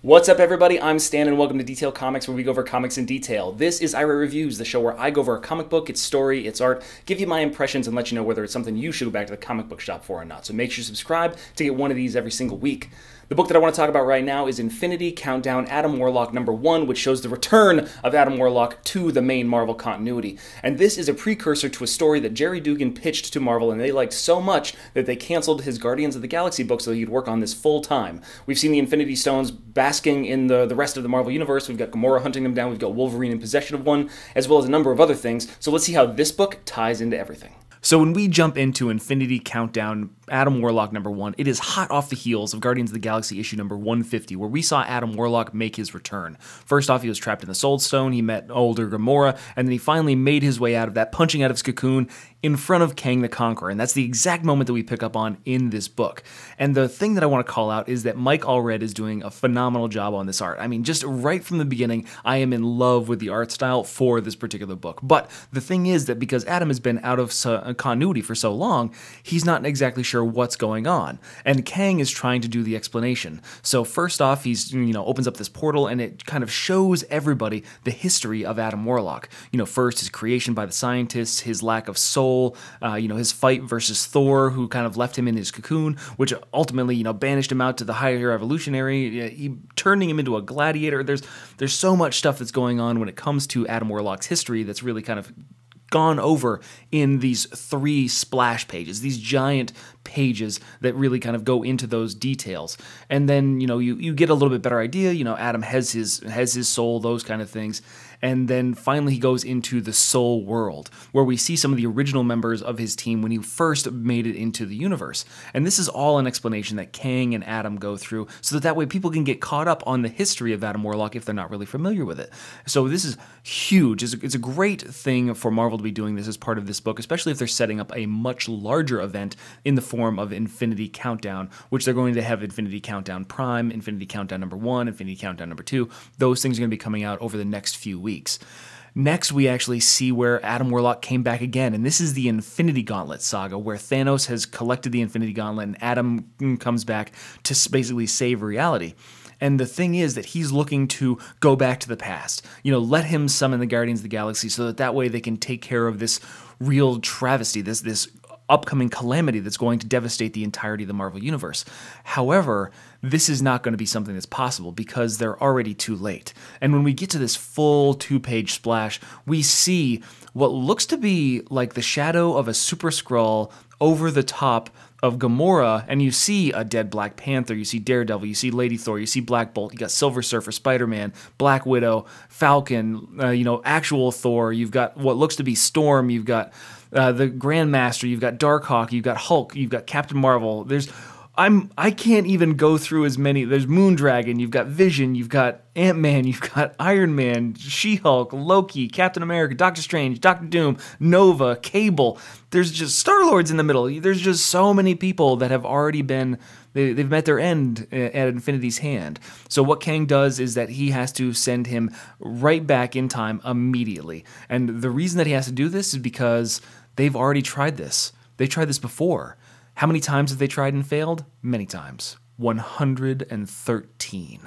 What's up, everybody? I'm Stan, and welcome to Detail Comics, where we go over comics in detail. This is iRate Reviews, the show where I go over a comic book, its story, its art, give you my impressions, and let you know whether it's something you should go back to the comic book shop for or not. So make sure you subscribe to get one of these every single week. The book that I want to talk about right now is Infinity Countdown Adam Warlock #1, which shows the return of Adam Warlock to the main Marvel continuity. And this is a precursor to a story that Jerry Dugan pitched to Marvel, and they liked so much that they canceled his Guardians of the Galaxy book so he could work on this full time. We've seen the Infinity Stones basking in the rest of the Marvel Universe. We've got Gamora hunting them down. We've got Wolverine in possession of one, as well as a number of other things. So let's see how this book ties into everything. So when we jump into Infinity Countdown Adam Warlock #1, it is hot off the heels of Guardians of the Galaxy issue number 150, where we saw Adam Warlock make his return. First off, he was trapped in the Soul Stone, he met older Gamora, and then he finally made his way out of that, punching out of his cocoon in front of Kang the Conqueror, and that's the exact moment that we pick up on in this book. And the thing that I want to call out is that Mike Allred is doing a phenomenal job on this art. I mean, just right from the beginning, I am in love with the art style for this particular book. But the thing is that because Adam has been out of continuity for so long, he's not exactly sure what's going on. And Kang is trying to do the explanation. So first off, he's, opens up this portal, and it kind of shows everybody the history of Adam Warlock. First his creation by the scientists, his lack of soul, his fight versus Thor, who kind of left him in his cocoon, which ultimately, banished him out to the higher evolutionary, he turning him into a gladiator. There's so much stuff that's going on when it comes to Adam Warlock's history that's really kind of gone over in these 3 splash pages, these giant pages that really kind of go into those details. And then, you get a little bit better idea, Adam has his soul, those kind of things. And then finally he goes into the Soul World, where we see some of the original members of his team when he first made it into the universe. And this is all an explanation that Kang and Adam go through, so that way people can get caught up on the history of Adam Warlock if they're not really familiar with it. So this is huge. It's a great thing for Marvel to be doing this as part of this book, especially if they're setting up a much larger event in the form of Infinity Countdown, which they're going to have Infinity Countdown Prime, Infinity Countdown #1, Infinity Countdown #2. Those things are going to be coming out over the next few weeks. Next, we actually see where Adam Warlock came back again, and this is the Infinity Gauntlet saga, where Thanos has collected the Infinity Gauntlet, and Adam comes back to basically save reality. And the thing is that he's looking to go back to the past. Let him summon the Guardians of the Galaxy so that way they can take care of this real travesty, this upcoming calamity that's going to devastate the entirety of the Marvel Universe. However, this is not going to be something that's possible because they're already too late. And when we get to this full 2-page splash, we see what looks to be like the shadow of a Super Skrull over the top of Gamora, and you see a dead Black Panther, you see Daredevil, you see Lady Thor, you see Black Bolt, you got Silver Surfer, Spider-Man, Black Widow, Falcon, actual Thor, you've got what looks to be Storm, you've got the Grandmaster, you've got Darkhawk, you've got Hulk, you've got Captain Marvel. I can't even go through as many. There's Moondragon, you've got Vision, you've got Ant-Man, you've got Iron Man, She-Hulk, Loki, Captain America, Doctor Strange, Doctor Doom, Nova, Cable. There's just Star-Lord's in the middle. There's just so many people that have already been, they've met their end at Infinity's hand. So what Kang does is that he has to send him right back in time immediately. And the reason that he has to do this is because they've already tried this. They tried this before. How many times have they tried and failed? Many times. 113.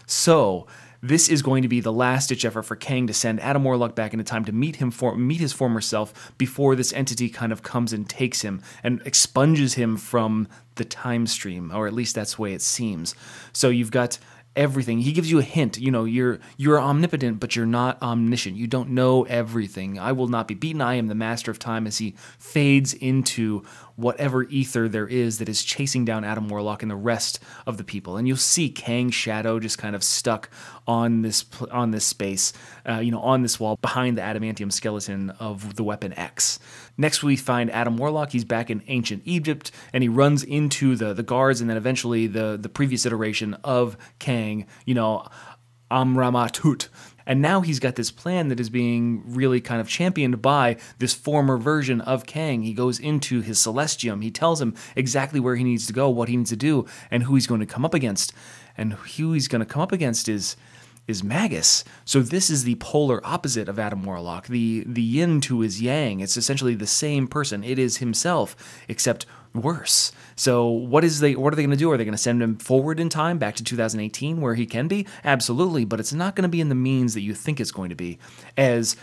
So this is going to be the last-ditch effort for Kang to send Adam Warlock back into time to meet his former self before this entity kind of comes and takes him and expunges him from the time stream, or at least that's the way it seems. So you've got everything. He gives you a hint. You're omnipotent, but you're not omniscient. You don't know everything. I will not be beaten. I am the master of time, as he fades into whatever ether there is that is chasing down Adam Warlock and the rest of the people. And you'll see Kang's shadow just kind of stuck on this space, on this wall behind the adamantium skeleton of the Weapon X. Next, we find Adam Warlock. He's back in ancient Egypt, and he runs into the guards, and then eventually the previous iteration of Kang, Amramatut. And now he's got this plan that is being really kind of championed by this former version of Kang. He goes into his Celestium. He tells him exactly where he needs to go, what he needs to do, and who he's going to come up against. And who he's going to come up against is is Magus. So this is the polar opposite of Adam Warlock, the yin to his yang. It's essentially the same person. It is himself, except worse. So what are they going to do? Are they going to send him forward in time back to 2018 where he can be? Absolutely, but it's not going to be in the means that you think it's going to be. As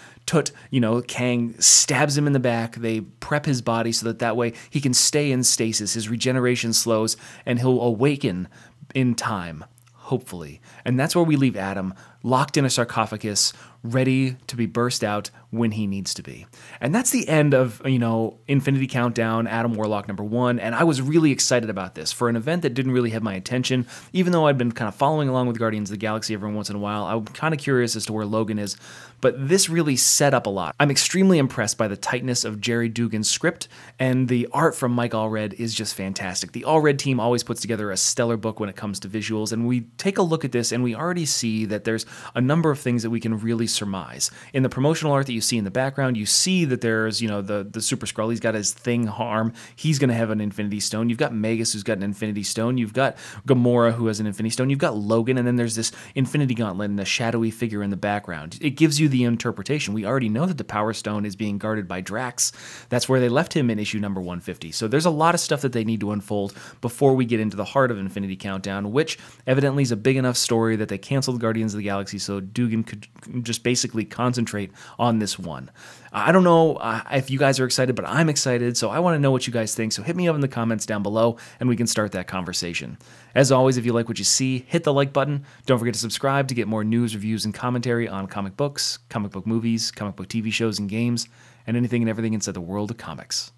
Kang stabs him in the back, they prep his body so that way he can stay in stasis, his regeneration slows, and he'll awaken in time, hopefully. And that's where we leave Adam, locked in a sarcophagus, ready to be burst out when he needs to be. And that's the end of, Infinity Countdown, Adam Warlock #1, and I was really excited about this. For an event that didn't really have my attention, even though I'd been kind of following along with Guardians of the Galaxy every once in a while, I'm kind of curious as to where Logan is, but this really set up a lot. I'm extremely impressed by the tightness of Jerry Dugan's script, and the art from Mike Allred is just fantastic. The Allred team always puts together a stellar book when it comes to visuals, and we take a look at this and we already see that there's a number of things that we can really surmise. In the promotional art that you see in the background, you see that there's, the Super Skrull. He's got his thing arm. He's going to have an Infinity Stone. You've got Magus, who's got an Infinity Stone. You've got Gamora, who has an Infinity Stone. You've got Logan, and then there's this Infinity Gauntlet and a shadowy figure in the background. It gives you the interpretation. We already know that the Power Stone is being guarded by Drax. That's where they left him in issue number 150. So there's a lot of stuff that they need to unfold before we get into the heart of Infinity Countdown, which evidently is a big enough story that they canceled Guardians of the Galaxy so Dugan could just basically concentrate on this one. I don't know if you guys are excited, but I'm excited, so I want to know what you guys think, so hit me up in the comments down below, and we can start that conversation. As always, if you like what you see, hit the like button. Don't forget to subscribe to get more news, reviews, and commentary on comic books, comic book movies, comic book TV shows and games, and anything and everything inside the world of comics.